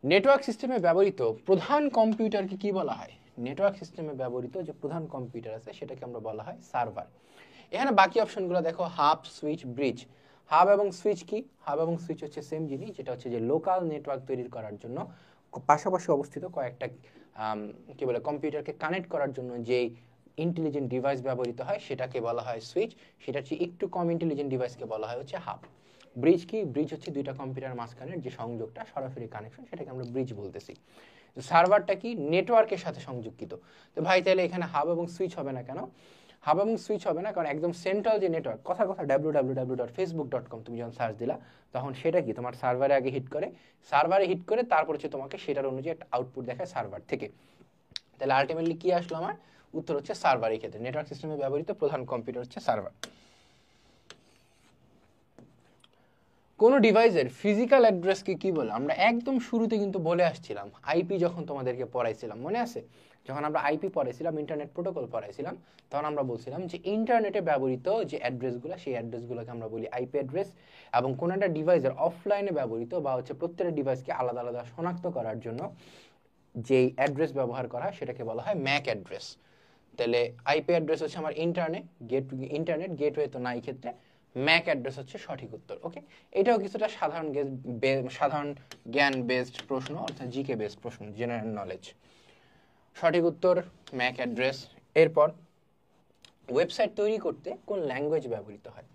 Network সিস্টেমে ব্যবহৃত প্রধান কম্পিউটারকে কি বলা হয়? নেটওয়ার্ক সিস্টেমে ব্যবহৃত যে প্রধান কম্পিউটার আছে সেটাকে আমরা বলা হয় সার্ভার। এখানে বাকি অপশনগুলো দেখো, হাব, সুইচ, ব্রিজ। হাব এবং সুইচ কি? হাব এবং সুইচ হচ্ছে সেম জিনিস, যেটা হচ্ছে যে লোকাল নেটওয়ার্ক তৈরি করার জন্য পাশাপাশি অবস্থিত কয়েকটা কি বলে কম্পিউটারকে কানেক্ট করার জন্য যেই ইন্টেলিজেন্ট ডিভাইস ব্যবহৃত হয় সেটাকে বলা হয় সুইচ। সেটা হচ্ছে একটু কম ইন্টেলিজেন্ট ডিভাইসকে বলা হয় হচ্ছে হাব। ব্রিজ কি? ব্রিজ হচ্ছে দুইটা কম্পিউটার মাঝখানের যে সংযোগটা, সরাসরি কানেকশন, সেটাকে আমরা ব্রিজ বলতেছি। তো সার্ভারটা কি? নেটওয়ার্কের সাথে সংযুক্ত। তো ভাই তাহলে এখানে হাব এবং সুইচ হবে না কেন? হাব এবং সুইচ হবে না কারণ একদম সেন্ট্রাল যে নেটওয়ার্ক, কথা www.facebook.com তুমি যখন সার্চ দিলা তখন সেটা কি তোমার সার্ভারে আগে হিট করে, সার্ভারে হিট করে তারপর হচ্ছে তোমাকে সেটার অনুযায়ী একটা আউটপুট দেখায় সার্ভার থেকে। তাহলে আলটিমেটলি কি আসলো আমার? উত্তর হচ্ছে সার্ভার। এই ক্ষেত্রে নেটওয়ার্ক সিস্টেমে ব্যবহৃত প্রধান কম্পিউটার হচ্ছে সার্ভার। কোন ডিভাইসের ফিজিক্যাল অ্যাড্রেসকে কি বলে? আমরা একদম শুরুতে কিন্তু বলে আসছিলাম, আইপি যখন তোমাদেরকে পড়াইছিলাম, মনে আছে? যখন আমরা আইপি পড়াইছিলাম, ইন্টারনেট প্রোটোকল পড়াইছিলাম, তখন আমরা বলছিলাম যে ইন্টারনেটে ব্যবহৃত যে অ্যাড্রেসগুলো, সেই অ্যাড্রেসগুলোকে আমরা বলি আইপি অ্যাড্রেস। এবং কোন একটা ডিভাইসের অফলাইনে ব্যবহৃত বা হচ্ছে প্রত্যেকটা ডিভাইসকে আলাদা আলাদা শনাক্ত করার জন্য যেই অ্যাড্রেস ব্যবহার করা হয় সেটাকে বলা হয় ম্যাক অ্যাড্রেস। তাহলে আইপি অ্যাড্রেস হচ্ছে আমার ইন্টারনেট গেটওয়ে তো না, এই ক্ষেত্রে ম্যাক অ্যাড্রেস হচ্ছে সঠিক উত্তর। ওকে, এটাও কিছুটা সাধারণ জ্ঞান বেসড প্রশ্ন, অর্থাৎ জিকে বেসড প্রশ্ন, জেনারেল নলেজ। সঠিক উত্তর ম্যাক অ্যাড্রেস। এরপর ওয়েবসাইট তৈরি করতে কোন ল্যাঙ্গুয়েজ ব্যবহৃত হয়?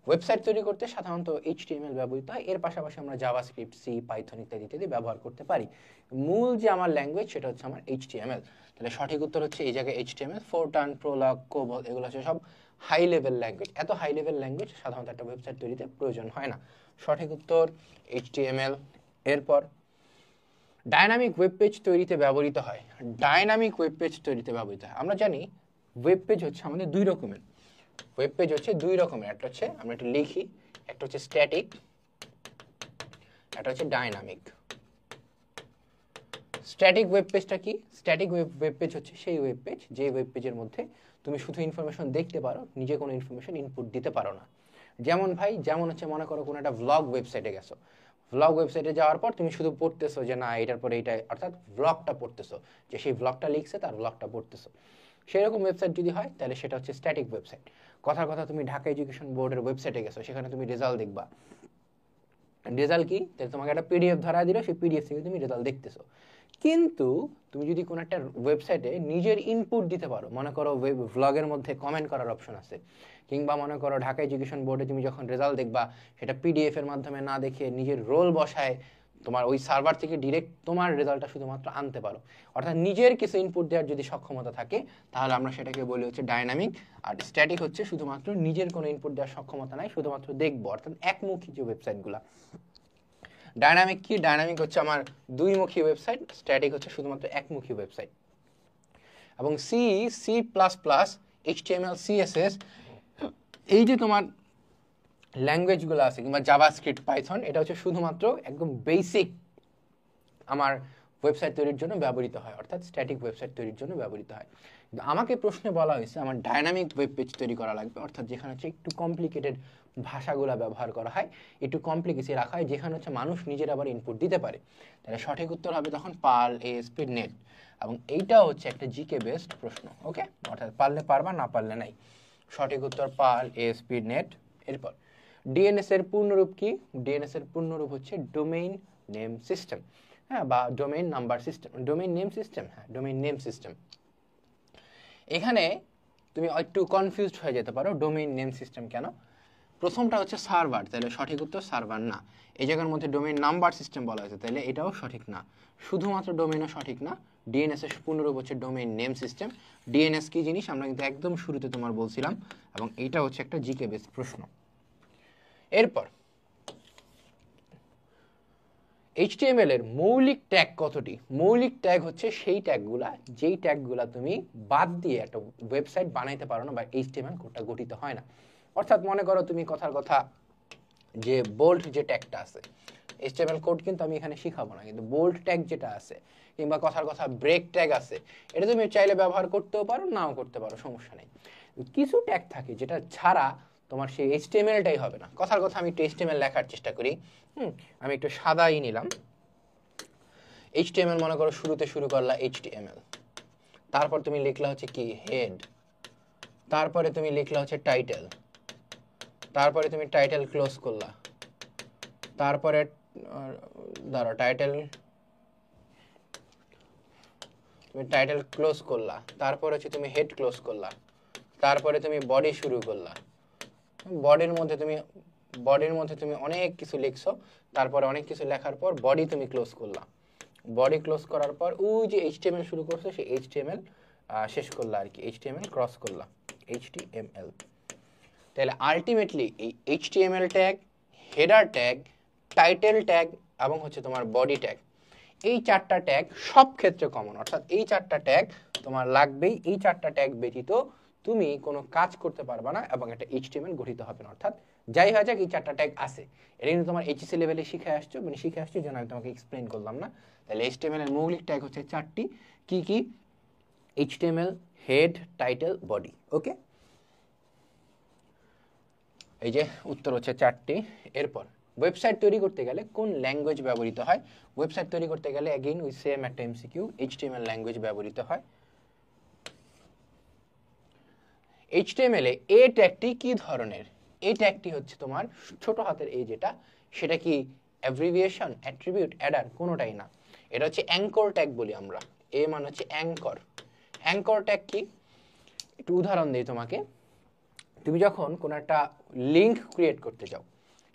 ওয়েবসাইট তৈরি করতে সাধারণত HTML ব্যবহৃত হয়। এর পাশাপাশি আমরা জাভাস্ক্রিপ্ট, সি, পাইথন ইত্যাদি ইত্যাদি ব্যবহার করতে পারি। মূল যে আমার ল্যাঙ্গুয়েজ সেটা হচ্ছে আমার HTML। তাহলে সঠিক উত্তর হচ্ছে এই জায়গায় HTML। ফোরটান, প্রোলগ, কোবল এগুলো হচ্ছে সব হাই লেভেল ল্যাঙ্গুয়েজ। এত হাই লেভেল ল্যাঙ্গুয়েজ সাধারণত একটা ওয়েবসাইট তৈরিতে প্রয়োজন হয় না। সঠিক উত্তর HTML। এরপর ডায়নামিক ওয়েব পেজ তৈরিতে ব্যবহৃত হয়। ডায়নামিক ওয়েব পেজ তৈরিতে ব্যবহৃত হয়। আমরা জানি ওয়েব পেজ হচ্ছে আমাদের দুই রকমের। ওয়েব পেজ হচ্ছে দুই রকমের, একটা হচ্ছে আমরা একটু লিখি, একটা হচ্ছে স্ট্যাটিক, একটা হচ্ছে ডাইনামিক। স্ট্যাটিক ওয়েব পেজটা কি? স্ট্যাটিক ওয়েব পেজ হচ্ছে সেই ওয়েব পেজ যে ওয়েব পেজের মধ্যে তুমি শুধু ইনফরমেশন দেখতে পারো, নিজে কোনো ইনফরমেশন ইনপুট দিতে পারো না। যেমন ভাই, যেমন হচ্ছে মনে করো কোনো একটা ভ্লগ ওয়েবসাইটে গেছো, ভ্লগ ওয়েবসাইটে যাওয়ার পর তুমি শুধু পড়তেছো যে না এটার পরে এইটা, অর্থাৎ ভ্লগটা পড়তেছো, যে সেই ভ্লগটা লিখছে তার ভ্লগটা পড়তেছো। সেরকম ওয়েবসাইট যদি হয় তাহলে সেটা হচ্ছে স্ট্যাটিক ওয়েবসাইট। কথার কথা তুমি ঢাকা এডুকেশন বোর্ডের ওয়েবসাইটে গেছো, সেখানে তুমি রেজাল্ট দেখবা। রেজাল্ট কি? তাহলে তোমাকে একটা পিডিএফ ধরা দিল, সেই পিডিএফ থেকে তুমি রেজাল্ট দেখতেছো। কিন্তু তুমি যদি কোনো একটা ওয়েবসাইটে নিজের ইনপুট দিতে পারো, মনে করো ভ্লগের মধ্যে কমেন্ট করার অপশন আছে, কিংবা মনে করো ঢাকা এডুকেশন বোর্ডে তুমি যখন রেজাল্ট দেখবা সেটা পিডিএফ এর মাধ্যমে না দেখে নিজের রোল বসায় তোমার ওই সার্ভার থেকে ডিরেক্ট তোমার রেজাল্টটা শুধুমাত্র আনতে পারো, অর্থাৎ নিজের কিছু ইনপুট দেওয়ার যদি সক্ষমতা থাকে, তাহলে আমরা সেটাকে বলি হচ্ছে ডায়নামিক। আর স্ট্যাটিক হচ্ছে শুধুমাত্র নিজের কোনো ইনপুট দেওয়ার সক্ষমতা নাই, শুধুমাত্র দেখবো, অর্থাৎ একমুখী যে ওয়েবসাইটগুলো। ডায়নামিক কি? ডায়নামিক হচ্ছে আমার দুইমুখী ওয়েবসাইট, স্ট্যাটিক হচ্ছে শুধুমাত্র একমুখী ওয়েবসাইট। এবং C, C plus plus, HTML, CSS, এই যে তোমার ল্যাঙ্গুয়েজগুলো আছে, কিংবা জাভাস্ক্রিপ্ট, পাইথন, এটা হচ্ছে শুধুমাত্র একদম বেসিক আমার ওয়েবসাইট তৈরির জন্য ব্যবহৃত হয়, অর্থাৎ স্ট্যাটিক ওয়েবসাইট তৈরির জন্য ব্যবহৃত হয়। কিন্তু আমাকে প্রশ্নে বলা হয়েছে আমার ডায়নামিক ওয়েব পেজ তৈরি করা লাগবে, অর্থাৎ যেখানে হচ্ছে একটু কমপ্লিকেটেড ভাষাগুলো ব্যবহার করা হয়, একটু কমপ্লিকেসি রাখা হয়, যেখানে হচ্ছে মানুষ নিজের আবার ইনপুট দিতে পারে। তাহলে সঠিক উত্তর হবে তখন পার্ল, ASP, নেট। এবং এইটাও হচ্ছে একটা জিকে বেসড প্রশ্ন। ওকে, অর্থাৎ পারলে পারবা, না পারলে নাই। সঠিক উত্তর পার্ল, ASP, নেট। এরপর ডিএনএস এর পূর্ণরূপ কি? ডিএনএস এর পূর্ণরূপ হচ্ছে ডোমেইন নেম সিস্টেম, হ্যাঁ, বা domain number system, domain name system, হ্যাঁ, ডোমেইন নেম সিস্টেম। এখানে তুমি একটু কনফিউজড হয়ে যেতে পারো, ডোমেইন নেম সিস্টেম কেন? প্রথমটা হচ্ছে সার্ভার, তাহলে সঠিক উত্তর সার্ভার না। এই জায়গার মধ্যে ডোমেইন নাম্বার সিস্টেম বলা হয়েছে, তাহলে এটাও সঠিক না। শুধুমাত্র ডোমেইনও সঠিক না। ডিএনএস এর পূর্ণরূপ হচ্ছে ডোমেইন নেম সিস্টেম। ডিএনএস কি জিনিস আমরা কিন্তু একদম শুরুতে তোমার বলছিলাম, এবং এইটা হচ্ছে একটা জিকে বেস প্রশ্ন। এরপর HTML এর মৌলিক ট্যাগ কতটি? মৌলিক ট্যাগ হচ্ছে সেই ট্যাগগুলা, যেই ট্যাগগুলা তুমি বাদ দিয়ে একটা ওয়েবসাইট বানাইতে পারো না, বা HTML কোডটা গঠিত হয় না। অর্থাৎ মনে করো তুমি কথার কথা যে বোল্ড যে ট্যাগটা আছে, HTML কোড কিন্তু আমি এখানে শিখাবো না, কিন্তু বোল্ড ট্যাগ যেটা আছে, কিংবা কথার কথা ব্রেক ট্যাগ আছে, এটা তুমি চাইলে ব্যবহার করতেও পারো, নাও করতে পারো, সমস্যা নেই। কিছু ট্যাগ থাকে যেটা ছাড়া তোমার সেই HTML-টাই হবে না। কথার কথা আমি একটু HTML লেখার চেষ্টা করি। আমি একটু সাদাই নিলাম। এইচটিএমএল মনে করো শুরুতে শুরু করলা এইচটিএমএল, তারপর তুমি লিখলা হচ্ছে কি হেড, তারপরে তুমি লিখলা হচ্ছে টাইটেল, তারপরে তুমি টাইটেল ক্লোজ করলা, তারপরে ধরো টাইটেল তুমি টাইটেল ক্লোজ করলা, তারপরে হচ্ছে তুমি হেড ক্লোজ করলা, তারপরে তুমি বডি শুরু করলা, বডির মধ্যে তুমি অনেক কিছু লিখছো, তারপরে অনেক কিছু লেখার পর বডি তুমি ক্লোজ করলা, বডি ক্লোজ করার পর ওই যে এইচটিএমএল শুরু করছো সেই এইচটিএমএল শেষ করলা আর কি, এইচটিএমএল ক্রস করলা, এইচটিএমএল। তাহলে আলটিমেটলি এই HTML tag, header tag, title tag এবং হচ্ছে তোমার বডি ট্যাগ, এই চারটা ট্যাগ সব ক্ষেত্রে কমন, অর্থাৎ এই চারটা ট্যাগ তোমার লাগবেই। এই চারটা ট্যাগ ব্যতীত তুমি কোনো কাজ করতে পারবে না এবং একটা এইচটিএমএল গঠিত হবে না। অর্থাৎ যাই হয়ে যাক এই চারটা ট্যাগ আছে, এটা কিন্তু তোমার এইচএসসি লেভেলে শিখে আসছো, মানে শিখে আসছো যেন আমি তোমাকে এক্সপ্লেন করলাম না। তাহলে এইচটিএমএল এর মৌলিক ট্যাগ হচ্ছে চারটি, কি কি? HTML, head, title, body. Okay, এই যে উত্তর হচ্ছে চারটি। এরপর ওয়েবসাইট তৈরি করতে গেলে কোন ল্যাঙ্গুয়েজ ব্যবহৃত হয়? ওয়েবসাইট তৈরি করতে গেলে এগেইন ওই সেম একটা এমসিকিউ, এইচটিএমএল ল্যাঙ্গুয়েজ ব্যবহৃত হয়। এইচটিএমএল এ এ ট্যাগটি কি ধরনের? এই ট্যাগটি হচ্ছে তোমার ছোট হাতের এই যেটা, সেটা কি অ্যাব্রিভিয়েশন, অ্যাট্রিবিউট, অ্যাডার? কোনোটাই না, এটা হচ্ছে অ্যাঙ্কর ট্যাগ বলি আমরা। এ মানে হচ্ছে অ্যাঙ্কর। অ্যাঙ্কর ট্যাগ কি? একটু উদাহরণ দিই তোমাকে। তুমি যখন কোনো একটা লিঙ্ক ক্রিয়েট করতে যাও,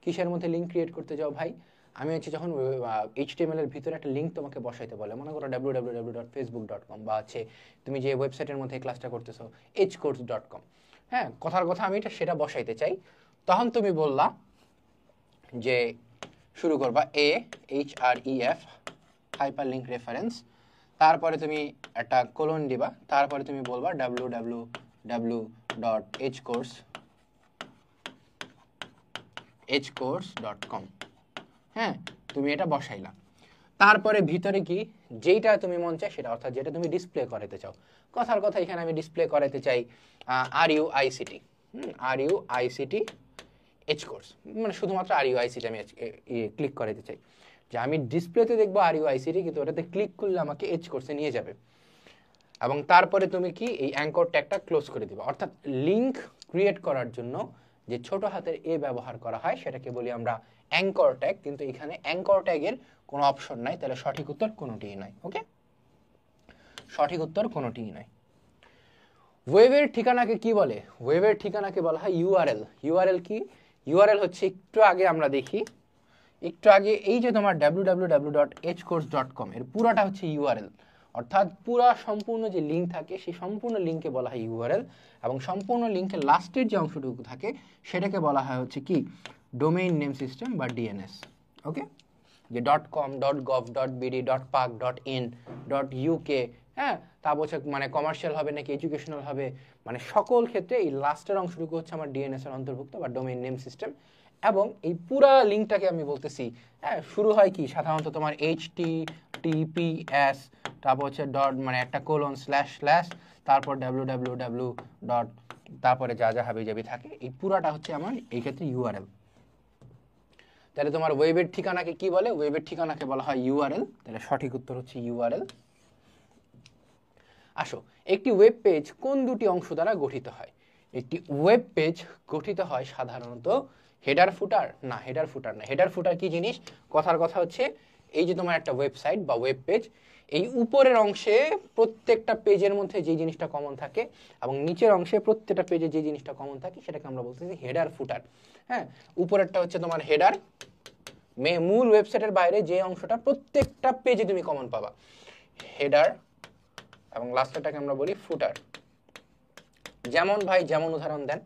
কিসের মধ্যে লিঙ্ক ক্রিয়েট করতে যাও ভাই? আমি হচ্ছে যখন এইচটিএমএল এর ভিতরে একটা লিঙ্ক তোমাকে বসাইতে বলে, মনে করো www.facebook.com বা হচ্ছে তুমি যে ওয়েবসাইটের মধ্যে ক্লাসটা করতেছো hcourse.com, হ্যাঁ, কথার কথা আমি সেটা বসাইতে চাই, তখন তুমি বললা যে শুরু করবা href হাইপার লিঙ্ক রেফারেন্স, তারপরে তুমি একটা কোলন দিবা, তারপরে তুমি বলবা hcourse.com, হ্যাঁ, তুমি এটা বসাইলা। তারপরে ভিতরে কি যেটা তুমি মন চায় সেটা, অর্থাৎ যেটা তুমি ডিসপ্লে করাতে চাও, কথার কথা এখানে আমি ডিসপ্লে করাতে চাই RUICT, RUICT hcourse, মানে শুধুমাত্র RUICT আমি ক্লিক করাতে চাই, যে আমি ডিসপ্লেতে দেখবো RUICT, কিন্তু ওটাতে ক্লিক করলে আমাকে hcourse-এ নিয়ে যাবে। এবং তারপরে তুমি কি এই অ্যাঙ্কর ট্যাগটা ক্লোজ করে দিবা। অর্থাৎ লিঙ্ক ক্রিয়েট করার জন্য যে ছোট হাতের এ ব্যবহার করা হয় সেটাকে বলি আমরা অ্যাঙ্কর ট্যাগ, কিন্তু এখানে অ্যাঙ্কর ট্যাগের কোনো অপশন নাই, তাহলে সঠিক উত্তর কোনোটিই নয়। ওকে, সঠিক উত্তর কোনোটিই নয়। ওয়েবের ঠিকানাকে কি বলে? ওয়েবের ঠিকানাকে বলা হয় ইউআরএল। ইউআরএল কি? ইউআরএল হচ্ছে একটু আগে আমরা দেখি, একটু আগে এই যে তোমার www.hcourse.com এর পুরাটা হচ্ছে ইউআরএল, অর্থাৎ পুরা সম্পূর্ণ যে লিঙ্ক থাকে সেই সম্পূর্ণ লিঙ্কে বলা হয় ইউআরএল, এবং সম্পূর্ণ লিঙ্কের লাস্টের যে অংশটুকু থাকে সেটাকে বলা হয় হচ্ছে কি ডোমেইন নেম সিস্টেম বা ডিএনএস। ওকে, যে .com, .gov, .bd, .park, .in, .uk, হ্যাঁ, তা বলছে মানে কমার্শিয়াল হবে নাকি এডুকেশনাল হবে, মানে সকল ক্ষেত্রে এই লাস্টের অংশটুকু হচ্ছে আমার ডিএনএস এর অন্তর্ভুক্ত বা ডোমেইন নেম সিস্টেম। এবং এই পুরা লিঙ্কটাকে আমি বলতেছি, হ্যাঁ, শুরু হয় কি সাধারণত তোমার HTTPS, তারপর হচ্ছে ডট মানে একটা কোলন স্ল্যাশ স্ল্যাশ, তারপর www ডট, তারপরে যা যা হাবিজাবি থাকে, এই পুরাটা হচ্ছে আমার এই ক্ষেত্রে ইউআরএল। তাহলে তোমার ওয়েবের ঠিকানাকে কি বলে? ওয়েবের ঠিকানাকে বলা হয় ইউআরএল। তাহলে সঠিক উত্তর হচ্ছে ইউআরএল। আসো, একটি ওয়েব পেজ কোন দুটি অংশ দ্বারা গঠিত হয়? একটি ওয়েব পেজ গঠিত হয় সাধারণত হেডার ফুটার, না হেডার ফুটার না। হেডার ফুটার কি জিনিস? কথার কথা হচ্ছে এই যে তোমার একটা ওয়েবসাইট বা ওয়েব পেজ, এই উপরের অংশে প্রত্যেকটা পেজের মধ্যে যে জিনিসটা কমন থাকে এবং নিচের অংশে প্রত্যেকটা পেজে যে জিনিসটা কমন থাকে সেটাকে আমরা বলতেছি হেডার ফুটার। হ্যাঁ, উপরেরটা হচ্ছে তোমার হেডার, মূল ওয়েবসাইটের বাইরে যে অংশটা প্রত্যেকটা পেজে তুমি কমন পাবা, হেডার, এবং লাস্টেরটাকে আমরা বলি ফুটার। যেমন ভাই, যেমন উদাহরণ দেন,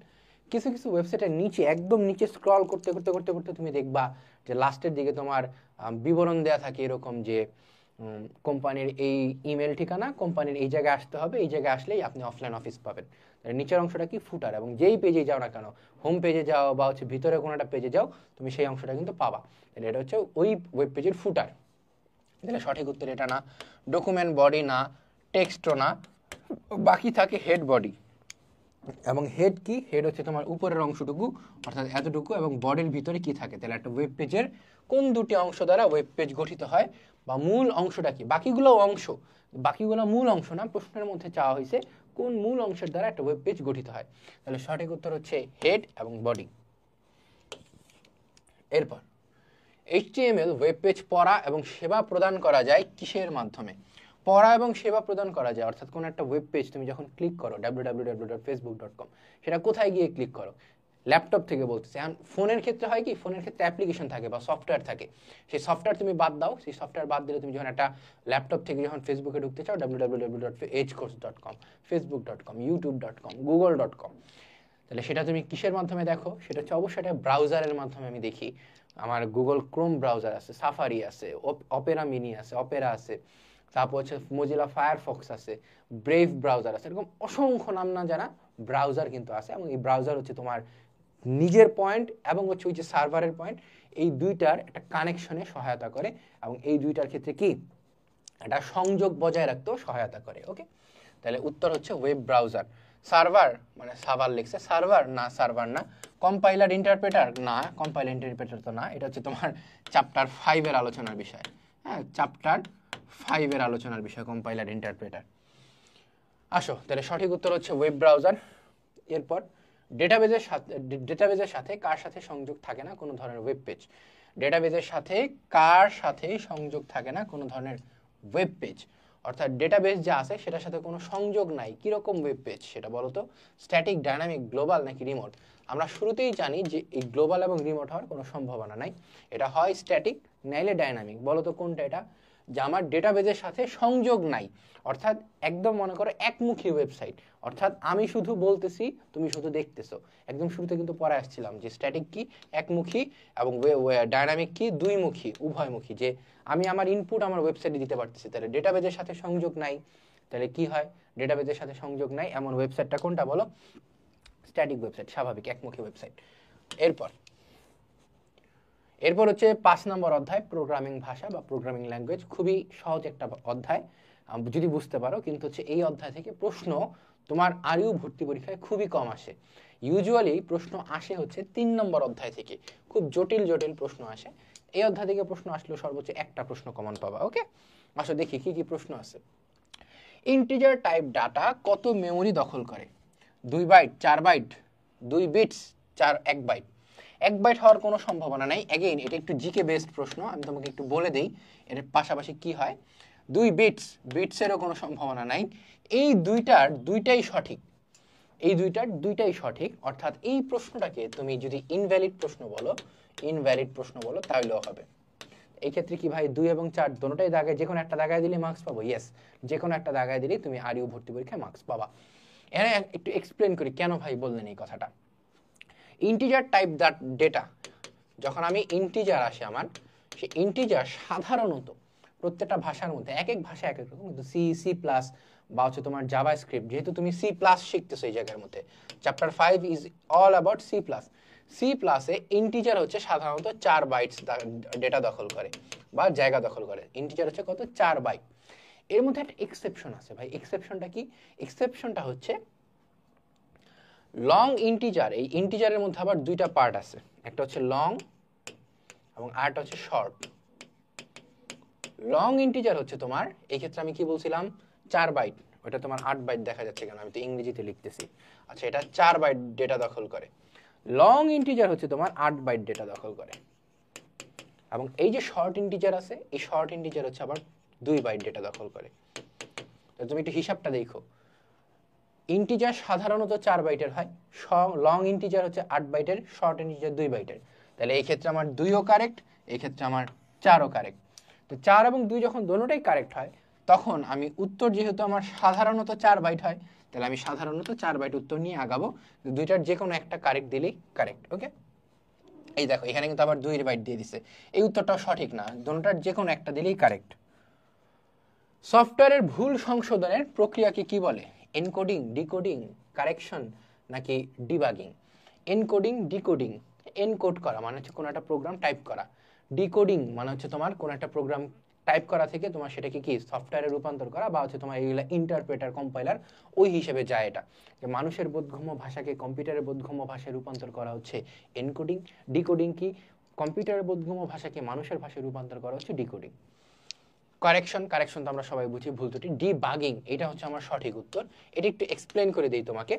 কিছু কিছু ওয়েবসাইটের নিচে একদম নিচে স্ক্রল করতে করতে করতে করতে তুমি দেখবা যে লাস্টের দিকে তোমার বিবরণ দেয়া থাকে এরকম যে কোম্পানির এই ইমেল ঠিকানা, কোম্পানির এই জায়গায় আসতে হবে, এই জায়গায় আসলেই আপনি অফলাইন অফিস পাবেন। নিচের অংশটা কি ফুটার, এবং যেই পেজে যাও না কেন, হোম পেজে যাও বা হচ্ছে ভিতরে কোনো একটা পেজে যাও, তুমি সেই অংশটা কিন্তু পাবা। এটা হচ্ছে ওই ওয়েব পেজের ফুটার। তাহলে সঠিক উত্তর এটা না, ডকুমেন্ট বডি না, টেক্সটও না, বাকি থাকে হেড বডি। এবং হেড কি, হেড হচ্ছে তোমার উপরের অংশটুকু অর্থাৎ এতটুকু, এবং বডির ভিতরে কি থাকে। তাহলে একটা ওয়েব পেজের কোন দুটি অংশ দ্বারা ওয়েব পেজ গঠিত হয়, বা মূল অংশটা কি, বাকিগুলো অংশ, বাকিগুলো মূল অংশ না, প্রশ্নের মধ্যে চাওয়া হয়েছে কোন মূল অংশের দ্বারা একটা ওয়েব পেজ গঠিত হয়। তাহলে সঠিক উত্তর হচ্ছে হেড এবং বডি। এরপর HTML ওয়েব পেজ পড়া এবং সেবা প্রদান করা যায় কিসের মাধ্যমে? পড়া এবং সেবা প্রদান করা যায়, অর্থাৎ কোনো একটা ওয়েব পেজ তুমি যখন ক্লিক করো www.facebook.com, সেটা কোথায় গিয়ে ক্লিক করো? ল্যাপটপ থেকে বলতেছে। এখন ফোনের ক্ষেত্রে হয় কি, ফোনের ক্ষেত্রে অ্যাপ্লিকেশন থাকে বা সফটওয়্যার থাকে, সেই সফটওয়্যার তুমি বাদ দাও, সেই সফটওয়্যার বাদ দিলে তুমি যখন একটা ল্যাপটপ থেকে যখন ফেসবুকে ঢুকতে চাও www.edgecourse.com, facebook.com, youtube.com, google.com, তাহলে সেটা তুমি কিসের মাধ্যমে দেখো? সেটা হচ্ছে অবশ্যই একটা ব্রাউজারের মাধ্যমে আমি দেখি। আমার গুগল ক্রোম ব্রাউজার আছে, সাফারি আছে, অপেরা মিনি আছে, অপেরা আছে, তারপর হচ্ছে মোজিলা ফায়ারফক্স আছে, ব্রেভ ব্রাউজার আছে, এরকম অসংখ্য নাম না জানা ব্রাউজার কিন্তু আছে। এবং এই ব্রাউজার হচ্ছে তোমার নিজের পয়েন্ট এবং হচ্ছে ওই যে সার্ভারের পয়েন্ট, এই দুইটার একটা কানেকশনে সহায়তা করে, এবং এই দুইটার ক্ষেত্রে কি একটা সংযোগ বজায় রাখতেও সহায়তা করে। ওকে, তাহলে উত্তর হচ্ছে ওয়েব ব্রাউজার। সার্ভার মানে সার্ভার লিখছে, সার্ভার না, সার্ভার না। কম্পাইলার ইন্টারপ্রেটার না, কম্পাইলার ইন্টারপ্রেটার তো না, এটা হচ্ছে তোমার চ্যাপ্টার 5 এর আলোচনার বিষয়। হ্যাঁ, চ্যাপ্টার 5 এর আলোচনার বিষয় কম্পাইলার ইন্টারপ্রেটার। আসো, তাহলে সঠিক উত্তর হচ্ছে ওয়েব ব্রাউজার। এরপর ডেটাবেজের সাথে কার সাথে সংযোগ থাকে না কোনো ধরনের ওয়েব পেজ? ডেটাবেজের সাথে কার সাথে সংযোগ থাকে না কোনো ধরনের ওয়েব পেজ, অর্থাৎ ডেটাবেস যা আছে সেটার সাথে কোনো সংযোগ নাই, কিরকম ওয়েব পেজ সেটা বলো তো? স্ট্যাটিক, ডাইনামিক, গ্লোবাল নাকি রিমোট? আমরা শুরুতেই জানি যে এই গ্লোবাল এবং রিমোট হওয়ার কোনো সম্ভাবনা নাই, এটা হয় স্ট্যাটিক নাইলে ডাইনামিক। বলো তো কোনটা এটা? যে আমার ডেটাবেজের সাথে সংযোগ নাই, অর্থাৎ একদম মনে করো একমুখী ওয়েবসাইট, অর্থাৎ আমি শুধু বলতেছি তুমি শুধু দেখতেছো। একদম শুরুতে কিন্তু পড়ে আসছিলাম যে স্ট্যাটিক কি একমুখী এবং ডাইনামিক কি দুইমুখী, উভয়মুখী, যে আমি আমার ইনপুট আমার ওয়েবসাইটে দিতে পারতেছি। তাহলে ডেটাবেজের সাথে সংযোগ নাই, তাহলে কি হয়? ডেটাবেজের সাথে সংযোগ নাই এমন ওয়েবসাইটটা কোনটা বলো? স্ট্যাটিক ওয়েবসাইট, স্বাভাবিক একমুখী ওয়েবসাইট। এরপর হচ্ছে 5 নম্বর অধ্যায়, প্রোগ্রামিং ভাষা বা প্রোগ্রামিং ল্যাঙ্গুয়েজ। খুবই সহজ একটা অধ্যায় যদি বুঝতে পারো, কিন্তু হচ্ছে এই অধ্যায় থেকে প্রশ্ন তোমার আরইউ ভর্তি পরীক্ষায় খুবই কম আসে। ইউজুয়ালি প্রশ্ন আসে হচ্ছে 3 নম্বর অধ্যায় থেকে, খুব জটিল জটিল প্রশ্ন আসে। এই অধ্যায় থেকে প্রশ্ন আসলেও সর্বোচ্চ একটা প্রশ্ন কমন পাবা। ওকে, আসো দেখি কি কি প্রশ্ন আছে। ইন্টিজার টাইপ ডাটা কত মেমোরি দখল করে? 2 byte, 4 byte, 2 bits, 1 byte? 1 byte হওয়ার কোনো সম্ভাবনা নাই। এগেইন এটা একটু জিকে বেসড প্রশ্ন, আমি তোমাকে একটু বলে দেই এর পাশাপাশি কি হয়। 2 বিটস, বিটসেরও কোনো সম্ভাবনা নাই। এই দুইটাই সঠিক, এই দুইটাই সঠিক, অর্থাৎ এই প্রশ্নটাকে তুমি যদি ইনভ্যালিড প্রশ্ন বলো তাহলেও হবে। এই ক্ষেত্রে কি ভাই 2 এবং 4 দুটোটাই দাগায়, যে কোনো একটা দাগায় দিলে মার্কস পাবো? ইয়েস, যে কোনো একটা দাগায় দিলে তুমি আরইউ ভর্তি পরীক্ষায় মার্কস পাবা। এখানে একটু এক্সপ্লেন করি কেন ভাই বললেন এই কথাটা। ইন্টিজার টাইপ ডেটা, যখন আমি ইন্টিজার আসে আমার, সেই ইন্টিজার সাধারণত প্রত্যেকটা ভাষার মধ্যে এক এক ভাষা এক এক রকম, কিন্তু সি প্লাস বা হচ্ছে তোমার জাভা স্ক্রিপ্ট, যেহেতু তুমি সি প্লাস শিখতেছো এই জায়গার মধ্যে, chapter 5 is all about C plus. C প্লাসে ইন্টিজার হচ্ছে সাধারণত 4 বাইটস ডেটা দখল করে বা জায়গা দখল করে। ইন্টিজার হচ্ছে কত? 4 বাইট। এর মধ্যে একটা এক্সেপশন আছে ভাই। এক্সেপশনটা কি? এক্সেপশনটা হচ্ছে লং ইন্টিজার। এই ইন্টিজারের মধ্যে আবার দুইটা পার্ট আছে, একটা হচ্ছে লং এবং আরেকটা হচ্ছে শর্ট। লং ইন্টিজার হচ্ছে তোমার, এই ক্ষেত্রে আমি কি বলছিলাম 4 বাইট, ওটা তোমার 8 বাইট দেখা যাচ্ছে কেন, আমি তো ইংরেজিতে লিখতেছি। আচ্ছা, এটা 4 বাইট ডেটা দখল করে। লং ইন্টিজার হচ্ছে তোমার 8 বাইট ডেটা দখল করে। এবং এই যে শর্ট ইন্টিজার আছে, এই শর্ট ইন্টিজার হচ্ছে আবার 2 বাইট ডেটা দখল করে। তো তুমি একটু হিসাবটা দেখো, ইন্টিজার সাধারণত 4 বাইটের হয়, লং ইন্টিজার হচ্ছে 8 বাইটের, শর্ট ইন্টিজার 2 বাইটের। তাহলে এই ক্ষেত্রে আমার 2ও কারেক্ট, এই ক্ষেত্রে আমার 4ও কারেক্ট। তো 4 এবং 2 যখন দোনোটাই কারেক্ট হয়, তখন আমি উত্তর, যেহেতু আমার সাধারণত 4 বাইট হয়, তাহলে আমি সাধারণত 4 বাইট উত্তর নিয়ে আগাবো। দুইটার যে কোনো একটা কারেক্ট দিলেই কারেক্ট। ওকে, এই দেখো এখানে কিন্তু আবার 2 বাইট দিয়ে দিছে, এই উত্তরটাও সঠিক না, দোনোটার যে কোনো একটা দিলেই কারেক্ট। সফটওয়্যারের ভুল সংশোধনের প্রক্রিয়াকে কি বলে? এনকোডিং, ডিকোডিং, কারেকশন নাকি ডিবাগিং? এনকোডিং, ডিকোডিং, এনকোড করা মানে হচ্ছে কোনো একটা প্রোগ্রাম টাইপ করা, ডিকোডিং মানে হচ্ছে তোমার কোনো একটা প্রোগ্রাম টাইপ করা থেকে তোমার সেটাকে কি সফটওয়্যারে রূপান্তর করা বা হচ্ছে তোমার এইগুলা ইন্টারপ্রেটার কম্পাইলার ওই হিসেবে যায় এটা, যে মানুষের বোধগম্য ভাষাকে কম্পিউটারের বোধগম্য ভাষায় রূপান্তর করা হচ্ছে এনকোডিং। ডিকোডিং কি? কম্পিউটারের বোধগম্য ভাষাকে মানুষের ভাষায় রূপান্তর করা হচ্ছে ডিকোডিং। কারেকশন তো আমরা সবাই বুঝি, ভুল ত্রুটি। ডিবাগিং, এটা হচ্ছে আমার সঠিক উত্তর। এটা একটু এক্সপ্লেন করে দিই তোমাকে।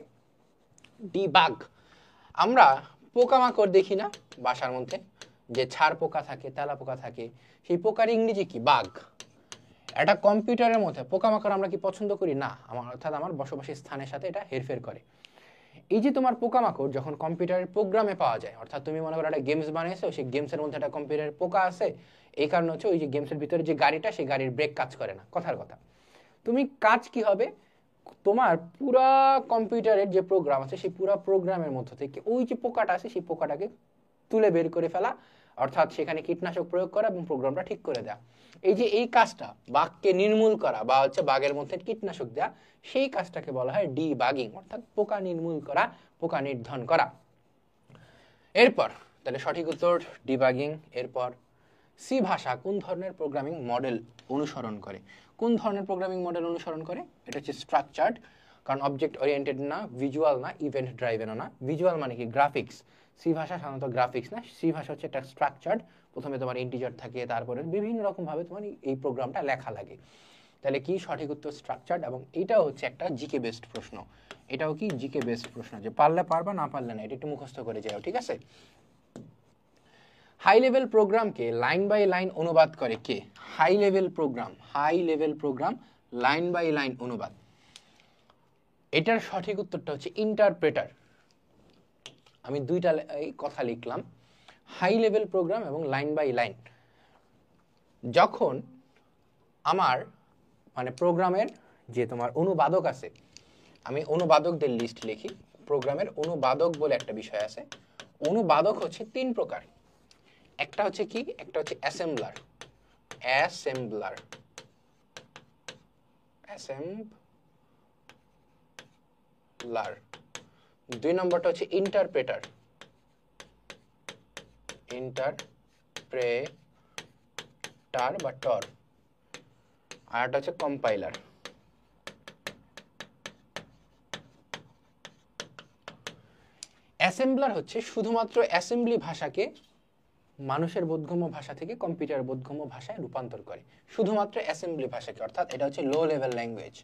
ডিবাগ, আমরা পোকামাকড় দেখি না বাসার মধ্যে, যে ছাড় পোকা থাকে, তেলা পোকা থাকে, সেই পোকার ইংরেজি কি? বাগ। এটা কম্পিউটারের মধ্যে পোকামাকড় আমরা কি পছন্দ করি? না, অর্থাৎ আমার বসবাসী স্থানের সাথে এটা হেরফের করে। এই যে তোমার পোকামাকড় যখন কম্পিউটারের প্রোগ্রামে পাওয়া যায়, অর্থাৎ তুমি মনে করো একটা গেমস বানিয়েছো, সেই গেমসের মধ্যে একটা কম্পিউটারের পোকা আছে, এই কারণে হচ্ছে ওই যে গেমসের ভিতরে যে গাড়িটা, সেই গাড়ির ব্রেক কাজ করে না, কথার কথা। তুমি কাজ কি হবে, তোমার পুরা কম্পিউটারের যে প্রোগ্রাম আছে সেই পুরা প্রোগ্রামের মধ্য থেকে ওই যে পোকাটা আছে সেই পোকাটাকে তুলে বের করে ফেলা, অর্থাৎ সেখানে কীটনাশক প্রয়োগ করা এবং প্রোগ্রামটা ঠিক করে দেওয়া। এই যে এই কাজটা, বাগকে নির্মূল করা বা হচ্ছে বাগের মধ্যে কীটনাশক দেওয়া, সেই কাজটাকে বলা হয় ডিবাগিং, অর্থাৎ পোকা নির্মূল করা, পোকা নির্ধন করা। এরপর তাহলে সঠিক উত্তর ডিবাগিং। এরপর সি ভাষা কোন ধরনের প্রোগ্রামিং মডেল অনুসরণ করে? কোন ধরনের প্রোগ্রামিং মডেল অনুসরণ করে? এটা হচ্ছে স্ট্রাকচার্ড, কারণ অবজেক্ট ওরিয়েন্টেড না, ভিজুয়াল না, ইভেন্ট ড্রাইভেনও না। ভিজুয়াল মানে কি? গ্রাফিক্স। সি ভাষা সাধারণত গ্রাফিক্স না, সি ভাষা হচ্ছে একটা স্ট্রাকচার্ড, প্রথমে তোমার ইন্টিজার থাকে, তারপরে বিভিন্ন রকমভাবে তোমার এই প্রোগ্রামটা লেখা লাগে। তাহলে কি সঠিক উত্তর? স্ট্রাকচার্ড। এবং এটাও হচ্ছে একটা জিকে বেসড প্রশ্ন, এটাও কি জিকে বেসড প্রশ্ন, যে পারলে পারবা, না পারলে না, এটা একটু মুখস্থ করে যাও, ঠিক আছে? হাই লেভেল প্রোগ্রামকে লাইন বাই লাইন অনুবাদ করে কে? High level program line by line অনুবাদ, এটার সঠিক উত্তরটা হচ্ছে ইন্টারপ্রেটার। আমি দুইটা কথা লিখলাম, হাই লেভেল প্রোগ্রাম এবং লাইন বাই লাইন। যখন আমার মানে প্রোগ্রামের যে তোমার অনুবাদক আছে, আমি অনুবাদকদের লিস্ট লিখি, প্রোগ্রামের অনুবাদক বলে একটা বিষয় আছে। অনুবাদক হচ্ছে তিন প্রকার, একটা হচ্ছে কি? একটা হচ্ছে অ্যাসেম্বলার, দুই নম্বরটা হচ্ছে ইন্টারপ্রেটার বা টর, আর একটা হচ্ছে কম্পাইলার। অ্যাসেম্বলার হচ্ছে শুধুমাত্র অ্যাসেম্বলি ভাষাকে মানুষের বোধগম্য ভাষা থেকে কম্পিউটার বোধগম্য ভাষায় রূপান্তর করে, শুধুমাত্র অ্যাসেম্বলি ভাষাকে, অর্থাৎ এটা হচ্ছে লো লেভেল ল্যাঙ্গুয়েজ।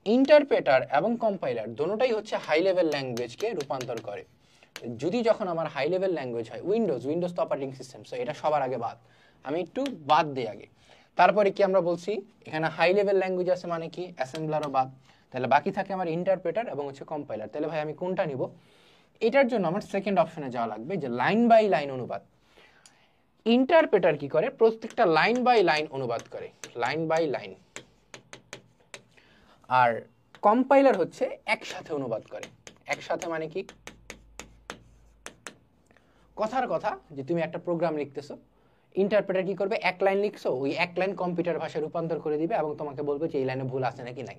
ইন্টারপ্রেটার এবং কম্পাইলার দোনোটাই হচ্ছে হাই লেভেল ল্যাঙ্গুয়েজকে রূপান্তর করে। যদি যখন আমার হাই লেভেল ল্যাঙ্গুয়েজ হয়, উইন্ডোজ তো অপারেটিং সিস্টেম, সো এটা সবার আগে বাদ, আমি একটু বাদ দিই আগে। তারপরে কি আমরা বলছি, এখানে হাই লেভেল ল্যাঙ্গুয়েজ আছে মানে কি? অ্যাসেম্বলারও বাদ, তাহলে বাকি থাকে আমার ইন্টারপ্রেটার এবং হচ্ছে কম্পাইলার। তাহলে ভাই আমি কোনটা নিব? এটার জন্য আমার সেকেন্ড অপশনে যাওয়া লাগবে, যে লাইন বাই লাইন অনুবাদ। ইন্টারপ্রেটার কি করে? প্রত্যেকটা লাইন বাই লাইন অনুবাদ করে, লাইন বাই লাইন। আর কম্পাইলার হচ্ছে একসাথে অনুবাদ করে। একসাথে মানে কি? কথার কথা, যে তুমি একটা প্রোগ্রাম লিখতেছো, ইন্টারপ্রেটার কি করবে? এক লাইন লিখছো, ওই এক লাইন কম্পিউটার ভাষায় রূপান্তর করে দিবে এবং তোমাকে বলবে যে এই লাইনে ভুল আছে নাকি নাই।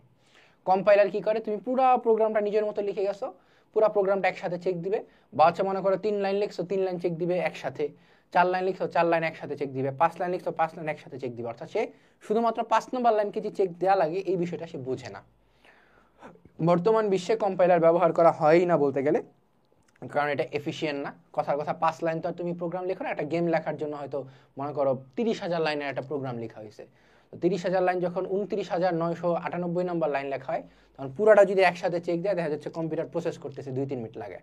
কম্পাইলার কি করে? তুমি পুরো প্রোগ্রামটা নিজের মতো লিখে গেছো, পুরো প্রোগ্রামটা একসাথে চেক দিবে। বা হচ্ছে মনে করো 3 লাইন লিখছো, 3 লাইন চেক দিবে একসাথে, 4 লাইন লিখছো, 4 লাইন একসাথে চেক দিবে, 5 লাইন লিখছো, 5 লাইন একসাথে চেক দিবে। অর্থাৎ সে শুধুমাত্র 5 নম্বর লাইনকে যে চেক দেওয়া লাগে এই বিষয়টা সে বুঝে না। বর্তমান বিশ্বে কম্পাইলার ব্যবহার করা হয়ই না বলতে গেলে, কারণ এটা এফিশিয়েন্ট না। কথার কথা, 5 লাইন তো আর তুমি প্রোগ্রাম লেখো না, একটা গেম লেখার জন্য হয়তো মনে করো 30,000 লাইনের একটা প্রোগ্রাম লেখা হয়েছে। 30,000 লাইন যখন 29,998 নম্বর লাইন লেখা হয়, তখন পুরোটা যদি একসাথে চেক দেয়, দেখা যাচ্ছে কম্পিউটার প্রসেস করতেছে 2-3 মিনিট লাগে।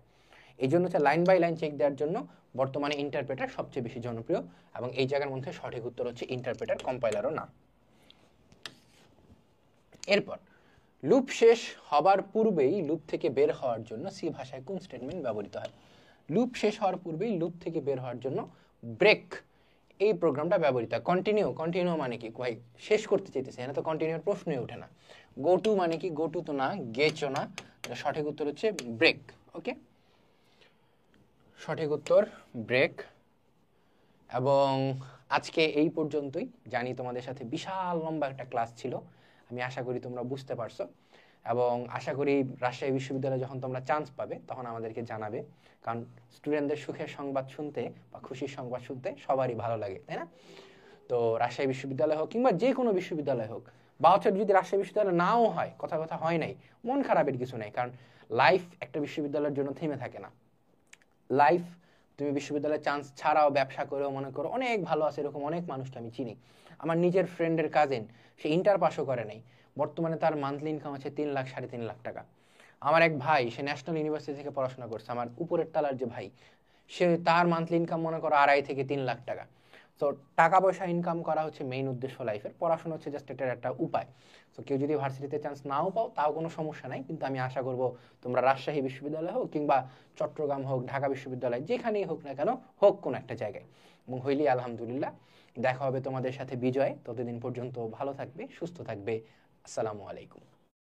এই জন্য হচ্ছে লাইন বাই লাইন চেক দেওয়ার জন্য বর্তমানে ইন্টারপ্রেটার সবচেয়ে বেশি জনপ্রিয়, এবং এই জায়গার মধ্যে সঠিক উত্তর হচ্ছে ইন্টারপ্রেটার, কম্পাইলারও না। এরপর লুপ শেষ হবার পূর্বেই লুপ থেকে বের হওয়ার জন্য সি ভাষায় কোন স্টেটমেন্ট ব্যবহৃত হয়? লুপ শেষ হওয়ার পূর্বেই লুপ থেকে বের হওয়ার জন্য ব্রেক এই প্রোগ্রামটা ব্যবহৃত হয়। কন্টিনিউ মানে কি? ভাই শেষ করতে চাইতেছে, এখানে তো কন্টিনিউর প্রশ্নই ওঠে না। গো টু মানে কি? গো টু তো না, গেচও না, সঠিক উত্তর হচ্ছে ব্রেক। ওকে, সঠিক উত্তর ব্রেক। এবং আজকে এই পর্যন্তই। জানি তোমাদের সাথে বিশাল লম্বা একটা ক্লাস ছিল, আমি আশা করি তোমরা বুঝতে পারছো, এবং আশা করি রাজশাহী বিশ্ববিদ্যালয়ে যখন তোমরা চান্স পাবে তখন আমাদেরকে জানাবে, কারণ স্টুডেন্টদের সুখের সংবাদ শুনতে বা খুশির সংবাদ শুনতে সবারই ভালো লাগে, তাই না? তো রাজশাহী বিশ্ববিদ্যালয় হোক কিংবা যে কোনো বিশ্ববিদ্যালয় হোক, বা হচ্ছে যদি রাজশাহী বিশ্ববিদ্যালয় নাও হয়, কথা হয় নাই, মন খারাপের কিছু নেই, কারণ লাইফ একটা বিশ্ববিদ্যালয়ের জন্য থেমে থাকে না। লাইফ তুমি বিশ্ববিদ্যালয়ের চান্স ছাড়াও ব্যবসা করেও মনে করো অনেক ভালো আছে, এরকম অনেক মানুষকে আমি চিনি। আমার নিজের ফ্রেন্ডের কাজিন, সে ইন্টার পাসও করে নাই, বর্তমানে তার মান্থলি ইনকাম আছে 3 লাখ 3.5 লাখ টাকা। আমার এক ভাই, সে ন্যাশনাল ইউনিভার্সিটি থেকে পড়াশোনা করছে, আমার উপরের তলার যে ভাই, সে তার মান্থলি ইনকাম মনে করো 2.5 থেকে 3 লাখ টাকা। তো টাকা পয়সা ইনকাম করা হচ্ছে মেইন উদ্দেশ্য লাইফের, পড়াশোনা হচ্ছে জাস্ট এটার একটা উপায়। তো কেউ যদি ভার্সিটিতে চান্স নাও পাও তাও কোনো সমস্যা নাই, কিন্তু আমি আশা করব তোমরা রাজশাহী বিশ্ববিদ্যালয় হোক কিংবা চট্টগ্রাম হোক, ঢাকা বিশ্ববিদ্যালয়, যেখানেই হোক না কেন, হোক কোনো একটা জায়গায়, এবং হইলি আলহামদুলিল্লাহ। দেখা হবে তোমাদের সাথে বিজয়। ততদিন পর্যন্ত ভালো থাকবে, সুস্থ থাকবে। আসসালামু আলাইকুম।